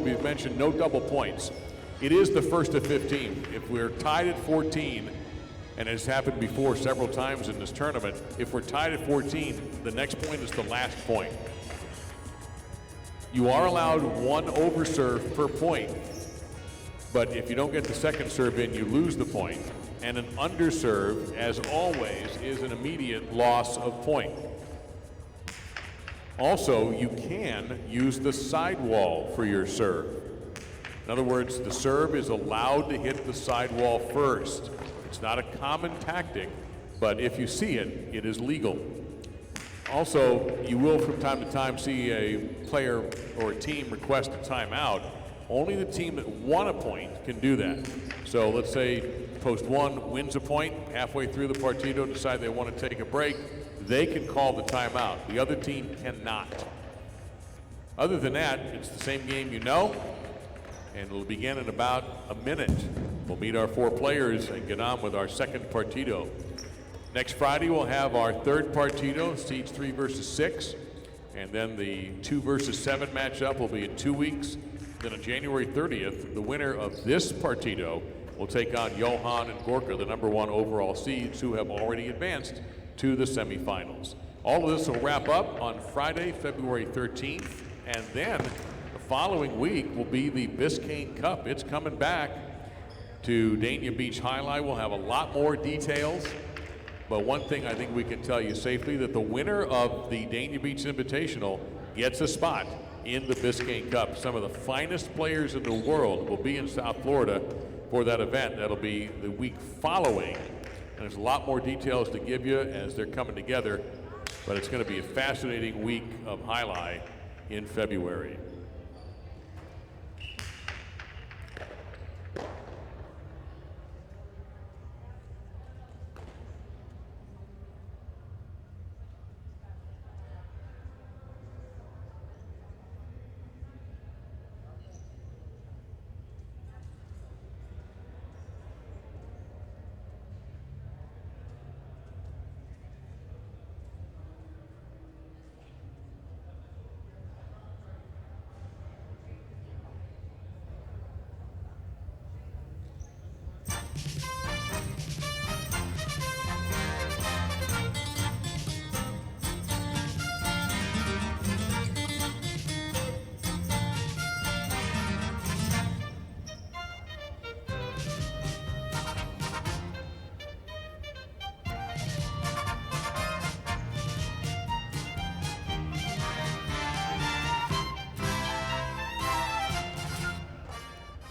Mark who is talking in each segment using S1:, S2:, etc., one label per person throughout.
S1: we've mentioned no double points. It is the first of 15. If we're tied at 14, and it's happened before several times in this tournament, if we're tied at 14, the next point is the last point. You are allowed one overserve per point, but if you don't get the second serve in, you lose the point. And an underserve, as always, is an immediate loss of point. Also, you can use the sidewall for your serve. In other words, the serve is allowed to hit the sidewall first. It's not a common tactic, but if you see it, it is legal. Also, you will from time to time see a player or a team request a timeout. Only the team that won a point can do that. So let's say post one wins a point, halfway through the Partido decide they want to take a break, they can call the timeout. The other team cannot. Other than that, it's the same game you know, and it'll begin in about a minute. We'll meet our 4 players and get on with our second Partido. Next Friday, we'll have our third Partido, seeds 3 versus 6, and then the 2 versus 7 matchup will be in 2 weeks. Then on January 30th, the winner of this Partido will take on Johan and Gorka, the #1 overall seeds, who have already advanced to the semifinals. All of this will wrap up on Friday, February 13th, and then the following week will be the Biscayne Cup. It's coming back to Dania Beach Highlight. We'll have a lot more details, but one thing I think we can tell you safely, that the winner of the Dania Beach Invitational gets a spot in the Biscayne Cup. Some of the finest players in the world will be in South Florida for that event. That'll be the week following. And there's a lot more details to give you as they're coming together, but it's going to be a fascinating week of highlight in February.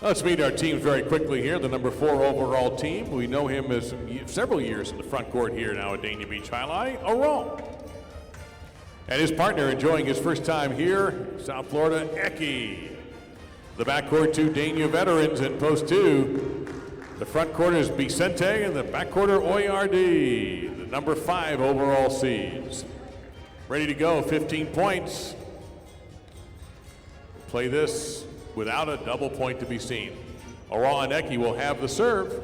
S1: Let's meet our teams very quickly here. The #4 overall team. We know him as several years in the front court here now at Dania Beach Highlight, AARON. And his partner enjoying his first time here, South Florida, EKHI. The backcourt, 2 Dania veterans in post 2. The front court is BIXENTE and the backcourt are OIERDI, the #5 overall seeds. Ready to go, 15 points. Play this without a double point to be seen. AARON-EKHI will have the serve.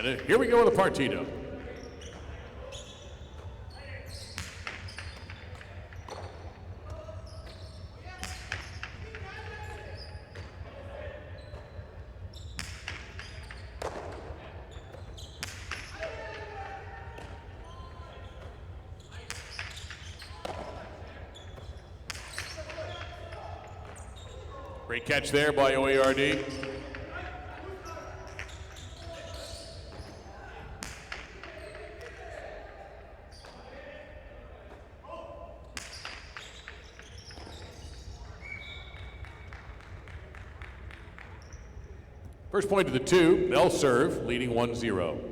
S1: And here we go with the Partido. Great catch there by OERD. First point to the two, they'll serve, leading 1-0.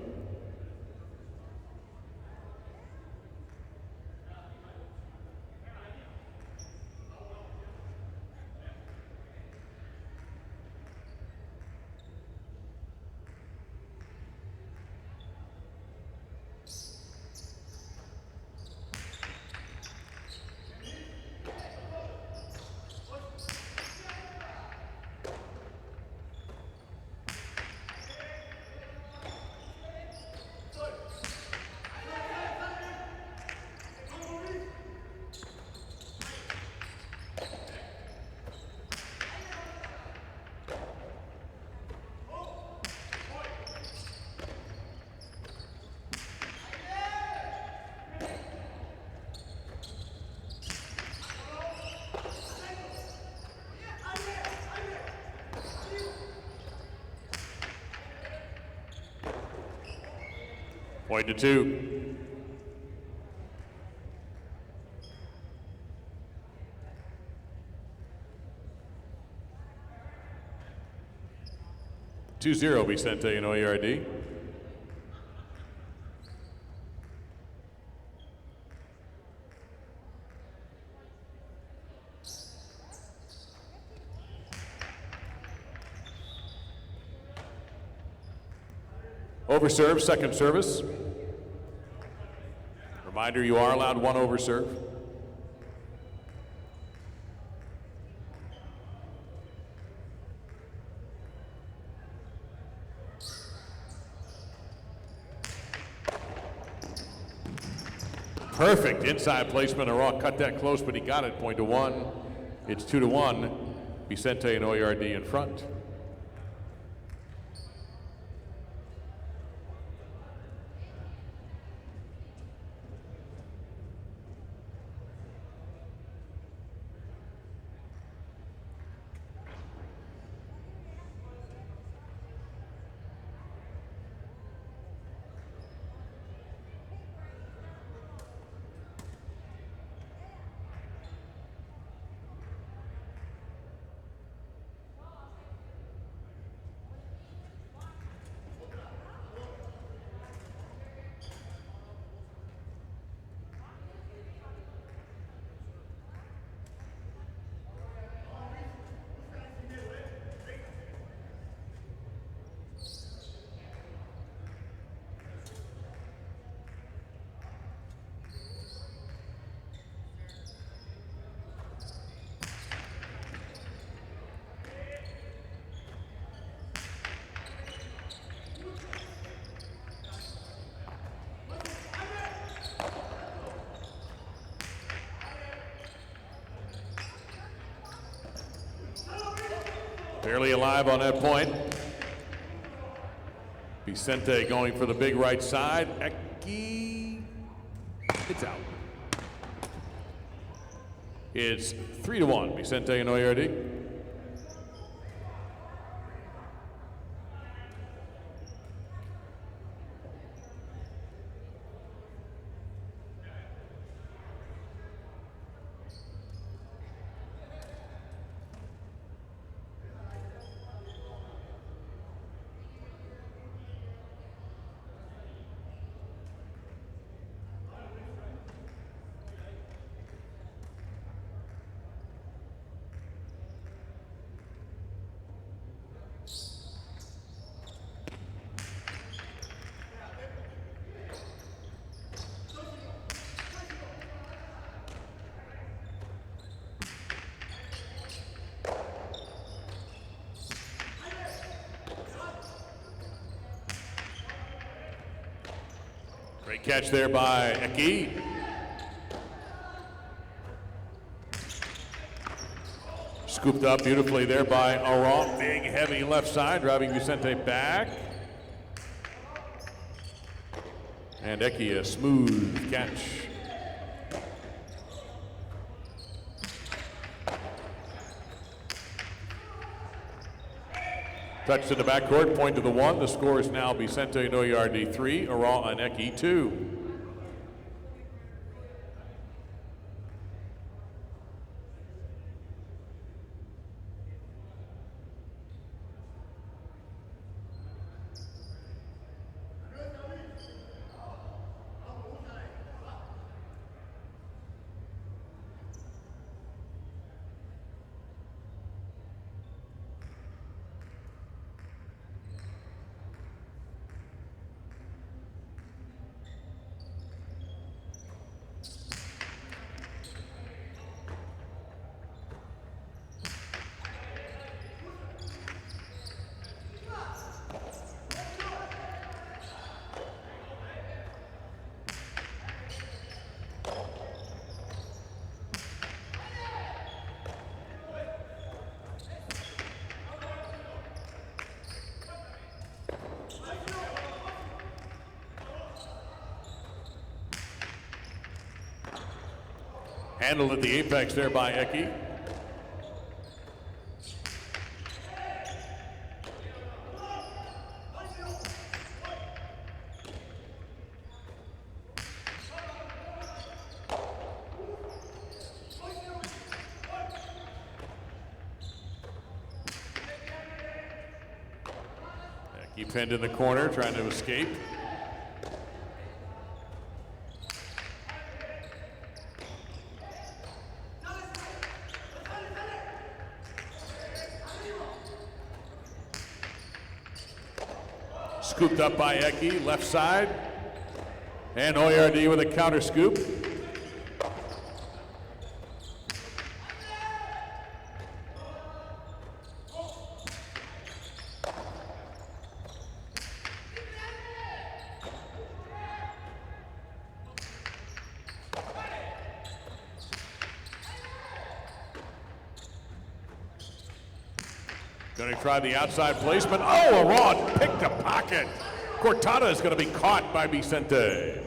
S1: Point to two. (2-0) Vicente and OERD. Overserve, second service. Reminder, you are allowed one overserve. Perfect inside placement. Aron cut that close, but he got it. Point to one. It's 2-1. Vicente and OERD in front. Barely alive on that point. Vicente going for the big right side. EKHI, it's out. It's 3-1, Vicente and OERD. Great catch there by EKHI. Scooped up beautifully there by Aron. Big, heavy left side, driving Vicente back. And EKHI, a smooth catch. Touch to the backcourt, point to the one. The score is now BIXENTE-OIERDI 3, AARON-EKHI 2. Handled at the apex there by EKHI. EKHI pinned in the corner, trying to escape. Scooped up by EKHI, left side. And OIERDI with a counter scoop. Going to try the outside placement. Oh, AARON picked a pocket. Cortada is going to be caught by BIXENTE.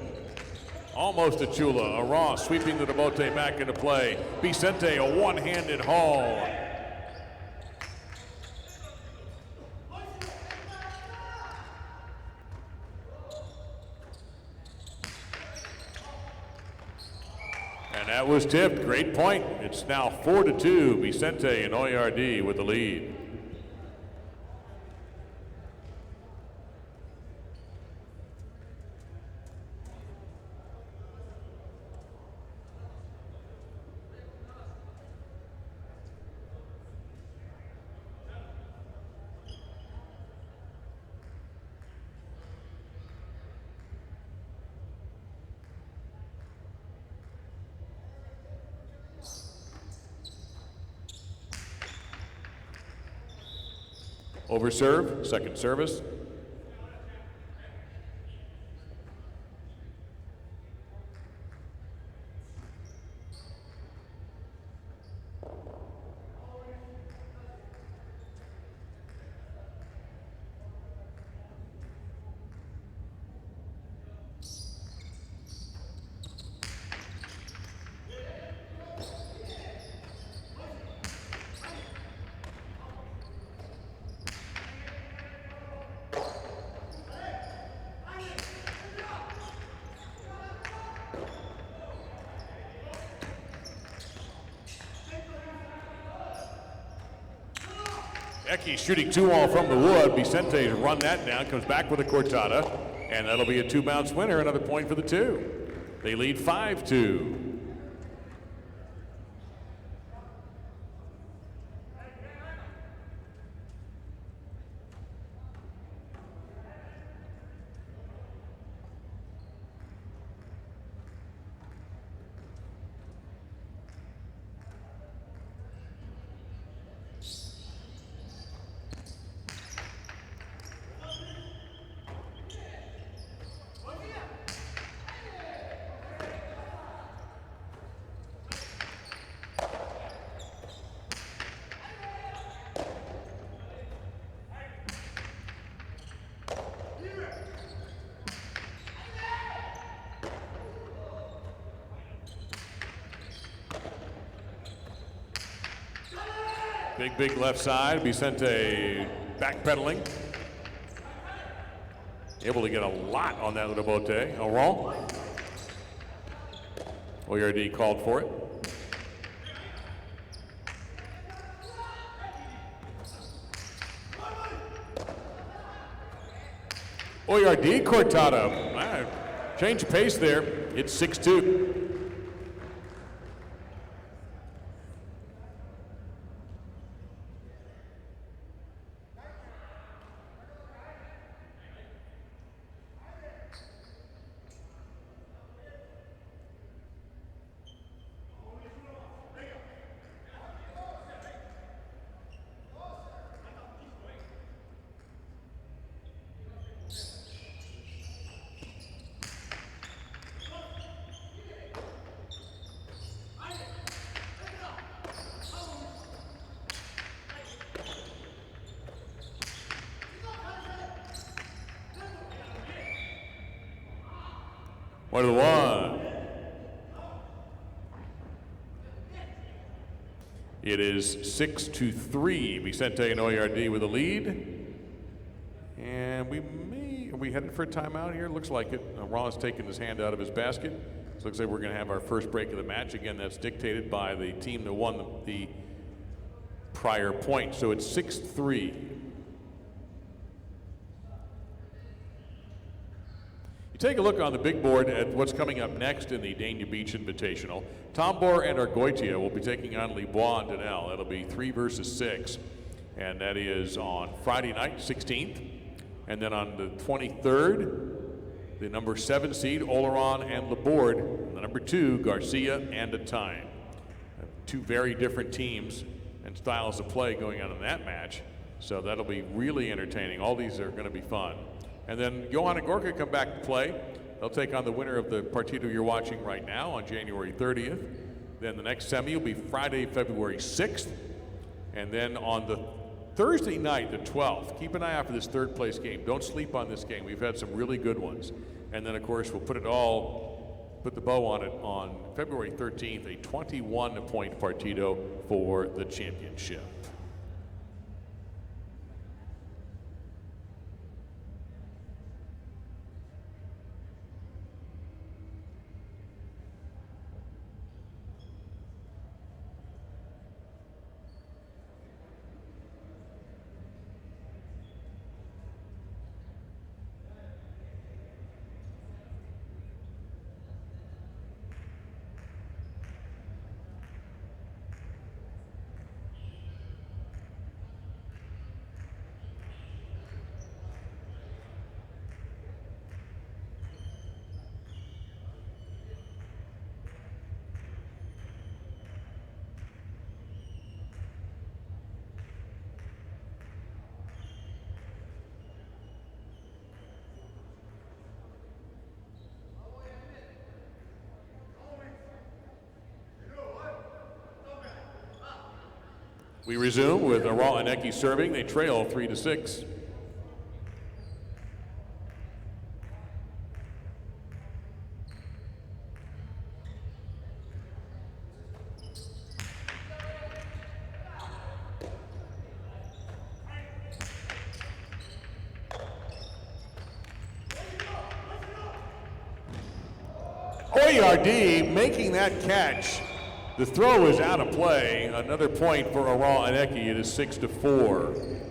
S1: Almost a Chula. AARON sweeping the Demote back into play. BIXENTE a one-handed haul. And that was tipped. Great point. It's now 4-2. BIXENTE and OIERDI with the lead. Over serve, second service. EKHI shooting 2-all from the wood. BIXENTE run that down, comes back with a cortada, and that'll be a two-bounce winner. Another point for the two. They lead 5-2. Big left side. BIXENTE backpedaling. Able to get a lot on that little bote. AARON. OIERDI called for it. OIERDI cortada. Change pace there. It's 6-2. One to the one. It is 6-3. BIXENTE and OIERDI with a lead. And are we headed for a timeout here? Looks like it. Ron's taking his hand out of his basket. So looks like we're going to have our first break of the match. Again, that's dictated by the team that won the prior point. So it's 6-3. Take a look on the big board at what's coming up next in the Dania Beach Invitational. Tombor and Argoitia will be taking on Libois and Denel. That'll be 3 versus 6. And that is on Friday night, 16th. And then on the 23rd, the number 7 seed, Oleron and Laborde. And the number 2, Garcia and Atine. Two very different teams and styles of play going on in that match. So that'll be really entertaining. All these are going to be fun. And then Johan and Gorka come back to play. They'll take on the winner of the Partido you're watching right now on January 30th. Then the next semi will be Friday, February 6th. And then on the Thursday night, the 12th, keep an eye out for this third place game. Don't sleep on this game. We've had some really good ones. And then, of course, we'll put the bow on it on February 13th, a 21-point Partido for the championship. We resume with AARON-EKHI serving. They trail 3-6. OIERDI making that catch. The throw is out of play. Another point for AARON-EKHI. It is 6-4.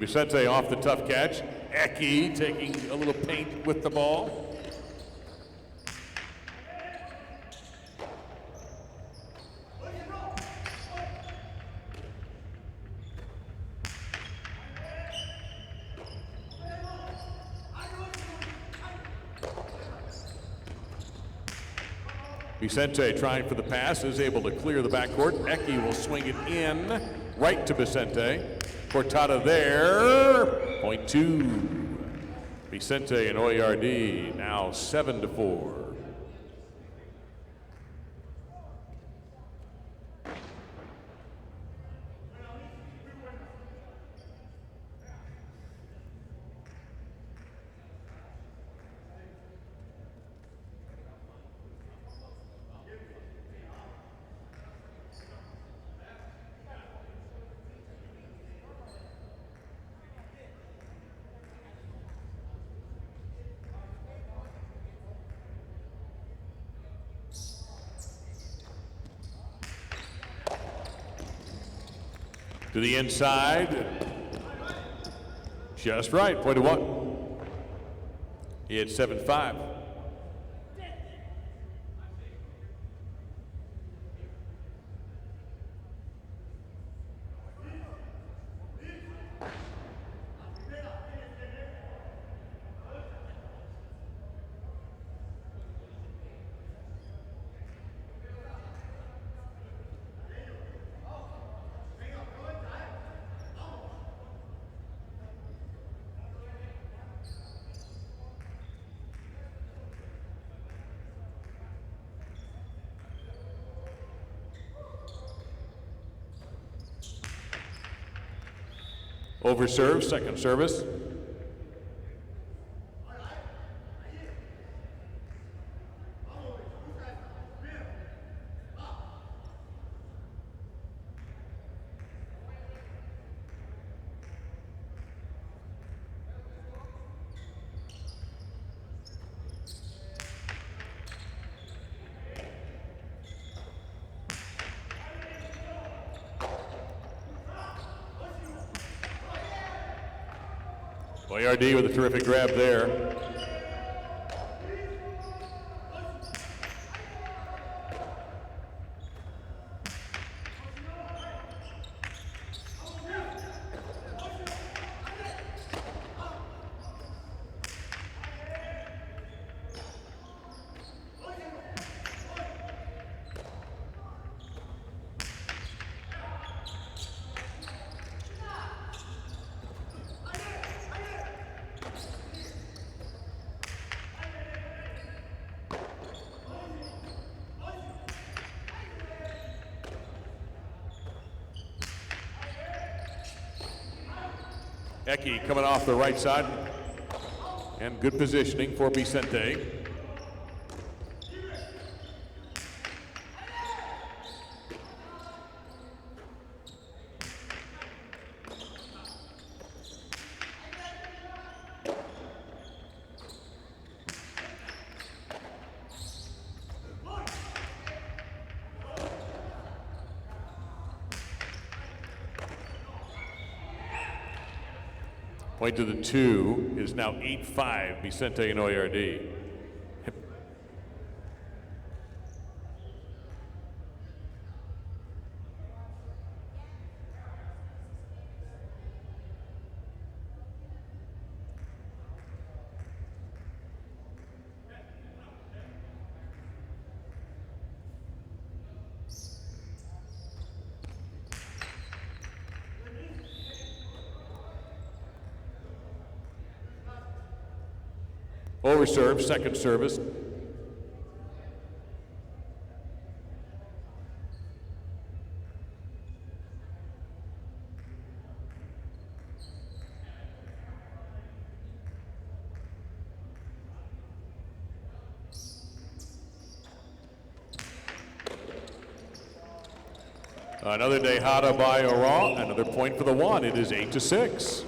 S1: BIXENTE off the tough catch. EKHI taking a little paint with the ball. Vicente trying for the pass, is able to clear the backcourt. EKHI will swing it in, right to Vicente. Cortada there, point two. Vicente and OIERDI now 7-4. To the inside. Just right, point to one. It's 7-5. Over serve, second service. OIERDI with a terrific grab there. EKHI coming off the right side, and good positioning for Vicente. Point to the two is now 8-5, Vicente and OIERDI. Over serve, second service. Another Dejada by AARON, another point for the one. It is 8-6.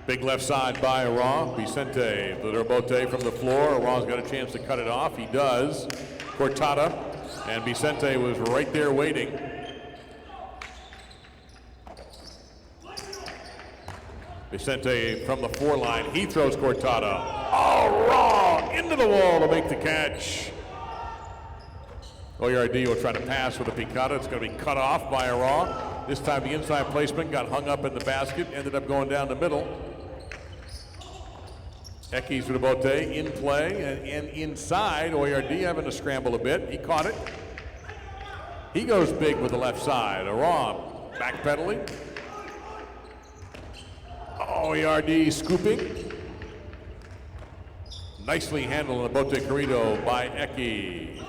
S1: Big left side by AARON. Vicente, the rebote from the floor. AARON's got a chance to cut it off. He does. Cortada, and Vicente was right there waiting. Vicente from the 4 line. He throws Cortada. AARON into the wall to make the catch. OIERDI will try to pass with a picada. It's going to be cut off by AARON. This time the inside placement got hung up in the basket, ended up going down the middle. EKHI's rebote in play, and inside, OIERDI having to scramble a bit. He caught it. He goes big with the left side. AARON backpedaling. OIERDI scooping. Nicely handled in the bote corrido by EKHI.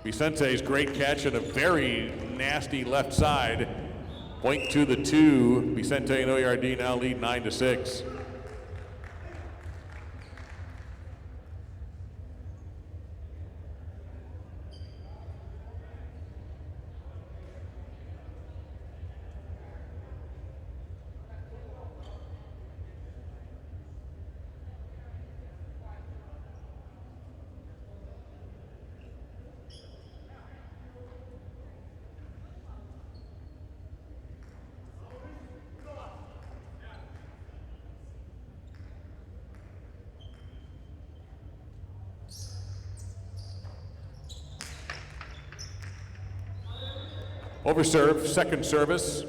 S1: Vicente's great catch and a very nasty left side. Point to the 2. Vicente and OIERDI now lead 9-6. Overserve, second service.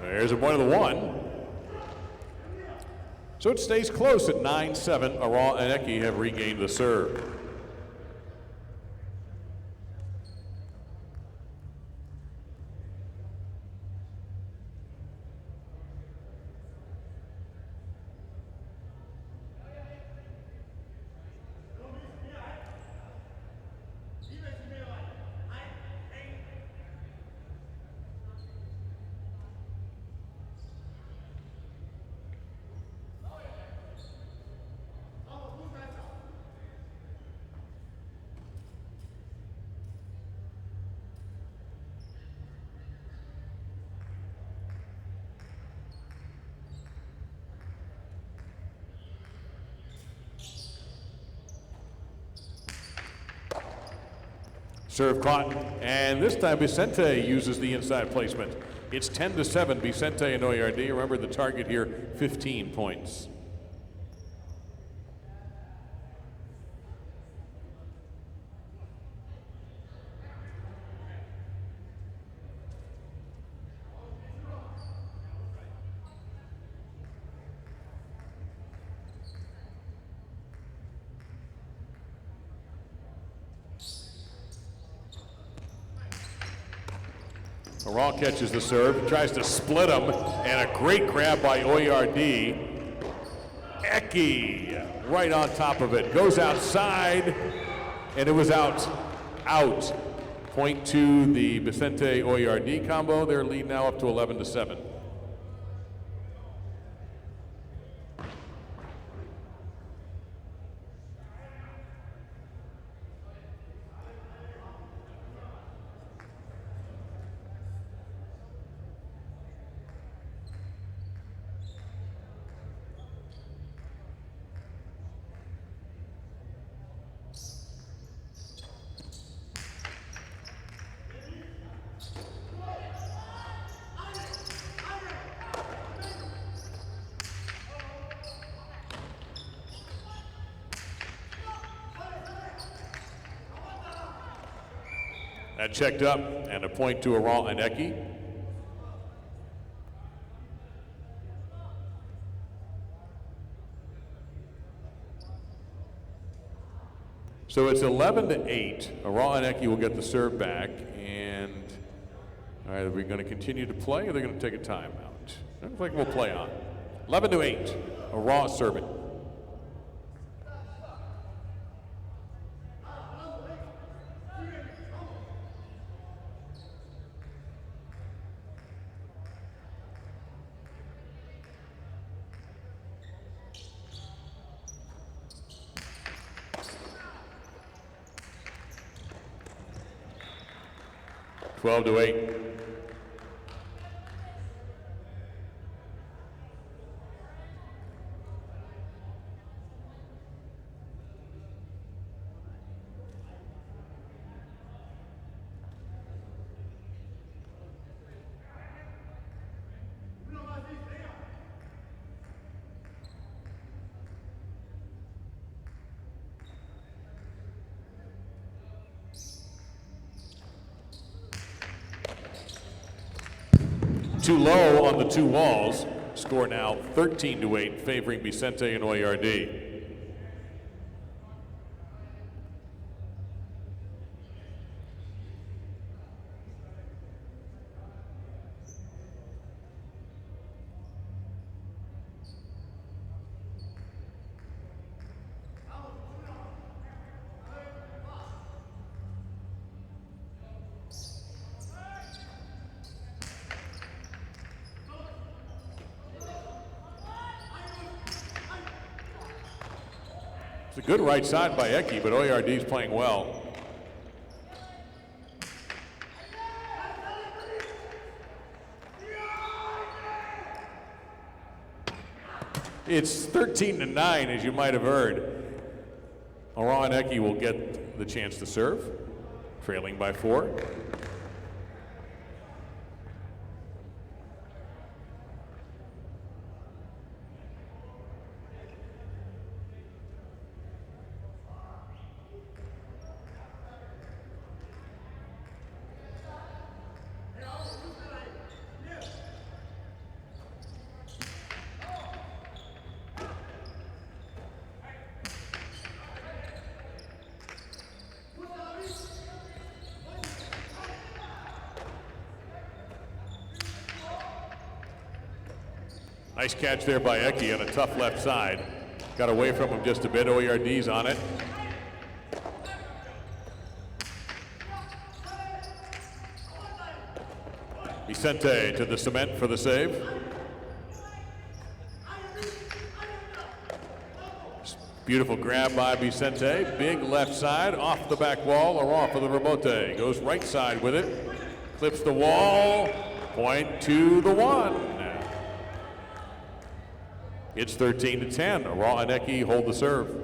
S1: There's a point of the 1. So it stays close at 9-7. AARON and EKHI have regained the serve. Serve caught, and this time Vicente uses the inside placement. It's 10-7, Vicente and OIERDI. Remember the target here, 15 points. AARON catches the serve, tries to split him, and a great grab by OIERDI. EKHI right on top of it, goes outside, and it was out. Point to the Vicente OIERDI combo. Their lead now up to 11-7. That checked up, and a point to AARON and EKHI. So it's 11-8. AARON-EKHI will get the serve back, and all right, are we going to continue to play, or are they going to take a timeout? I think we'll play on. 11-8. AARON serving. Twelve to 8. Too low on the two walls. Score now 13-8, favoring Bixente and OIERDI. It's a good right side by EKHI, but OIERDI's playing well. It's 13-9, as you might have heard. AARON-EKHI will get the chance to serve, trailing by 4. Nice catch there by EKHI on a tough left side. Got away from him just a bit. OIERDI's on it. Bixente to the cement for the save. Beautiful grab by Bixente. Big left side, off the back wall or off of the rebote. Goes right side with it. Clips the wall. Point to the one. It's 13-10. AARON-EKHI hold the serve.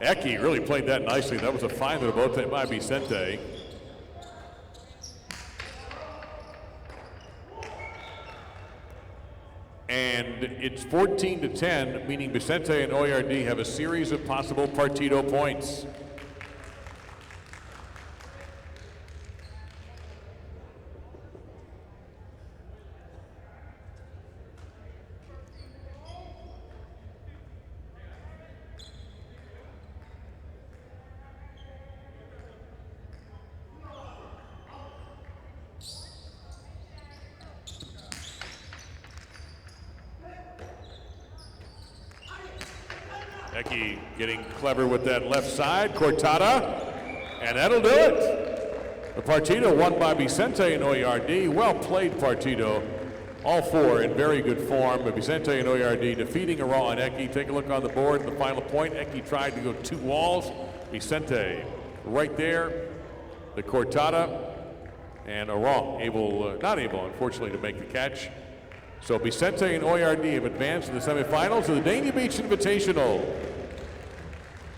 S1: EKHI really played that nicely. That was a fine rebote by Bixente. And it's 14-10, meaning Bixente and OIERDI have a series of possible Partido points. EKHI getting clever with that left side, Cortada, and that'll do it. The Partido won by Bixente and OIERDI. Well played, Partido. All four in very good form. Vicente and Oyardi defeating AARON-EKHI. Take a look on the board. The final point, EKHI tried to go 2 walls. Vicente right there. The cortada. And AARON not able, unfortunately, to make the catch. So Vicente and Oyardi have advanced to the semifinals of the Dania Beach Invitational.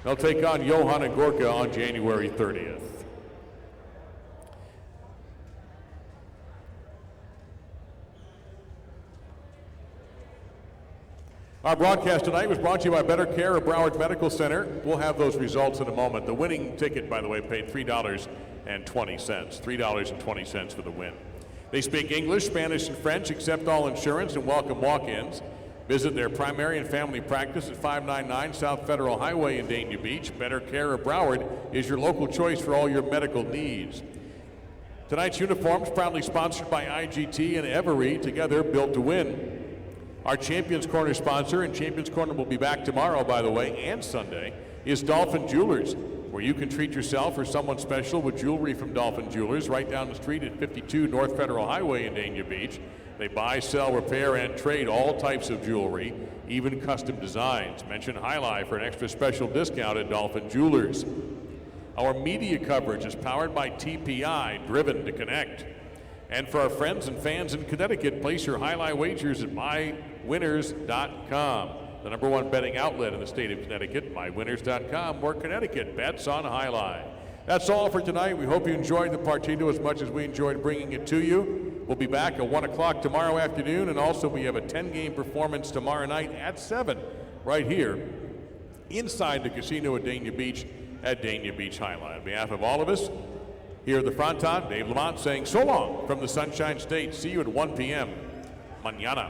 S1: They'll take on Johan and Gorka on January 30th. Our broadcast tonight was brought to you by Better Care of Broward Medical Center. We'll have those results in a moment. The winning ticket, by the way, paid $3.20. $3.20 for the win. They speak English, Spanish, and French, accept all insurance, and welcome walk-ins. Visit their primary and family practice at 599 South Federal Highway in Dania Beach. Better Care of Broward is your local choice for all your medical needs. Tonight's uniforms proudly sponsored by IGT and Every, together built to win. Our Champions Corner sponsor, and Champions Corner will be back tomorrow, by the way, and Sunday, is Dolphin Jewelers, where you can treat yourself or someone special with jewelry from Dolphin Jewelers right down the street at 52 North Federal Highway in Dania Beach. They buy, sell, repair, and trade all types of jewelry, even custom designs. Mention Highlight for an extra special discount at Dolphin Jewelers. Our media coverage is powered by TPI, driven to connect. And for our friends and fans in Connecticut, place your highlight wagers at mywinners.com. The #1 betting outlet in the state of Connecticut, mywinners.com, where Connecticut bets on highlight. That's all for tonight. We hope you enjoyed the Partido as much as we enjoyed bringing it to you. We'll be back at 1 o'clock tomorrow afternoon, and also we have a 10-game performance tomorrow night at 7 right here inside the casino at Dania Beach at Dania Beach Highlight. On behalf of all of us, here at the Fronton, Dave Lamont saying so long from the Sunshine State. See you at 1 p.m. Mañana.